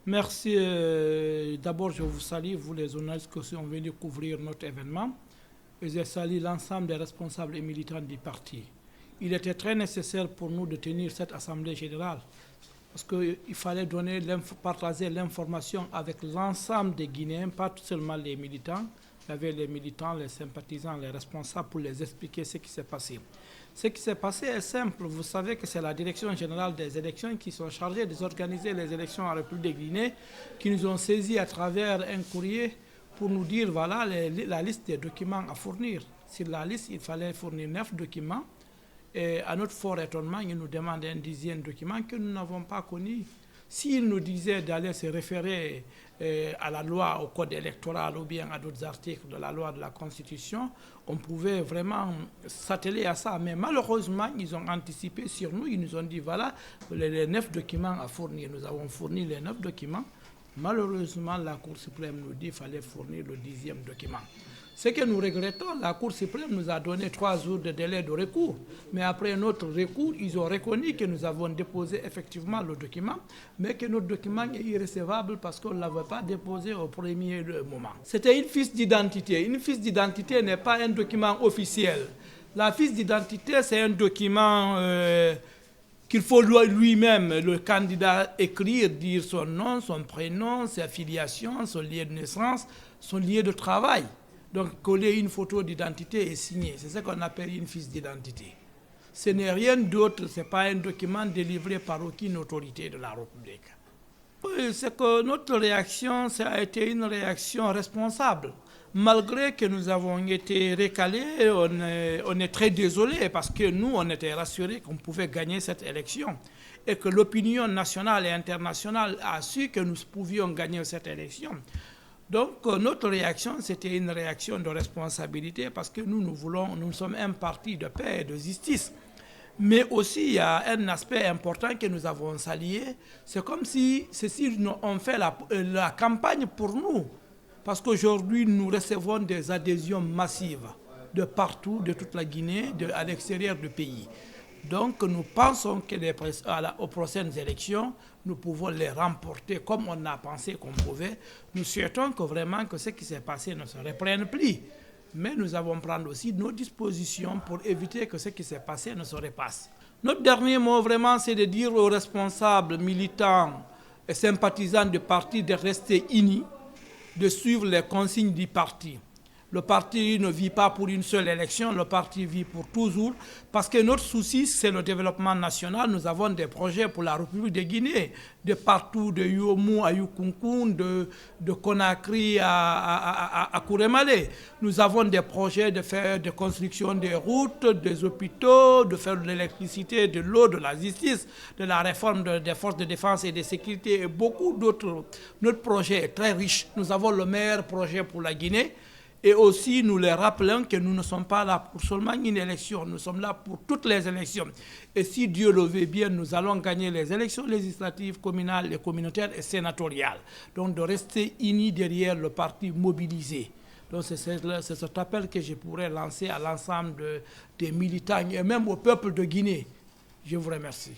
Merci. D'abord, je vous salue, vous les journalistes qui sont venus couvrir notre événement. Et je salue l'ensemble des responsables et militants du parti. Il était très nécessaire pour nous de tenir cette assemblée générale parce qu'il fallait partager l'information avec l'ensemble des Guinéens, pas seulement les militants. Il y avait les militants, les sympathisants, les responsables pour les expliquer ce qui s'est passé. Ce qui s'est passé est simple. Vous savez que c'est la Direction générale des élections qui sont chargées d'organiser les élections en République de Guinée, qui nous ont saisis à travers un courrier pour nous dire voilà la liste des documents à fournir. Sur la liste, il fallait fournir 9 documents. Et à notre fort étonnement, ils nous demandaient un 10e document que nous n'avons pas connu. S'ils nous disaient d'aller se référer à la loi, au code électoral ou bien à d'autres articles de la loi de la Constitution, on pouvait vraiment s'atteler à ça. Mais malheureusement, ils ont anticipé sur nous. Ils nous ont dit voilà les 9 documents à fournir. Nous avons fourni les 9 documents. Malheureusement, la Cour suprême nous dit qu'il fallait fournir le 10e document. Ce que nous regrettons, la Cour suprême nous a donné 3 jours de délai de recours. Mais après notre recours, ils ont reconnu que nous avons déposé effectivement le document, mais que notre document est irrecevable parce qu'on ne l'avait pas déposé au premier moment. C'était une fiche d'identité. Une fiche d'identité n'est pas un document officiel. La fiche d'identité, c'est un document qu'il faut lui-même, le candidat, écrire, dire son nom, son prénom, ses affiliations, son lieu de naissance, son lieu de travail. Donc, coller une photo d'identité et signer. C'est ce qu'on appelle une fiche d'identité. Ce n'est rien d'autre, ce n'est pas un document délivré par aucune autorité de la République. Oui, c'est que notre réaction, ça a été une réaction responsable. Malgré que nous avons été recalés, on est très désolé parce que nous, on était rassurés qu'on pouvait gagner cette élection et que l'opinion nationale et internationale a su que nous pouvions gagner cette élection. Donc, notre réaction, c'était une réaction de responsabilité parce que nous sommes un parti de paix et de justice. Mais aussi, il y a un aspect important que nous avons salué. C'est comme si ceux-ci ont fait la campagne pour nous. Parce qu'aujourd'hui, nous recevons des adhésions massives de partout, de toute la Guinée, à l'extérieur du pays. Donc, nous pensons que aux prochaines élections, nous pouvons les remporter comme on a pensé qu'on pouvait. Nous souhaitons que vraiment que ce qui s'est passé ne se reprenne plus. Mais nous avons prendre aussi nos dispositions pour éviter que ce qui s'est passé ne se repasse. Notre dernier mot, vraiment, c'est de dire aux responsables, militants et sympathisants du parti de rester unis, de suivre les consignes du parti. Le parti ne vit pas pour une seule élection, le parti vit pour toujours, parce que notre souci, c'est le développement national. Nous avons des projets pour la République de Guinée, de partout, de Yomou à Yukunkun, de Conakry à Kouremale. Nous avons des projets de faire des constructions des routes, des hôpitaux, de faire de l'électricité, de l'eau, de la justice, de la réforme des forces de défense et de sécurité et beaucoup d'autres. Notre projet est très riche. Nous avons le meilleur projet pour la Guinée. Et aussi, nous les rappelons que nous ne sommes pas là pour seulement une élection, nous sommes là pour toutes les élections. Et si Dieu le veut bien, nous allons gagner les élections législatives, communales, et communautaires et sénatoriales. Donc, de rester unis derrière le parti mobilisé. Donc, c'est cet appel que je pourrais lancer à l'ensemble des militants et même au peuple de Guinée. Je vous remercie.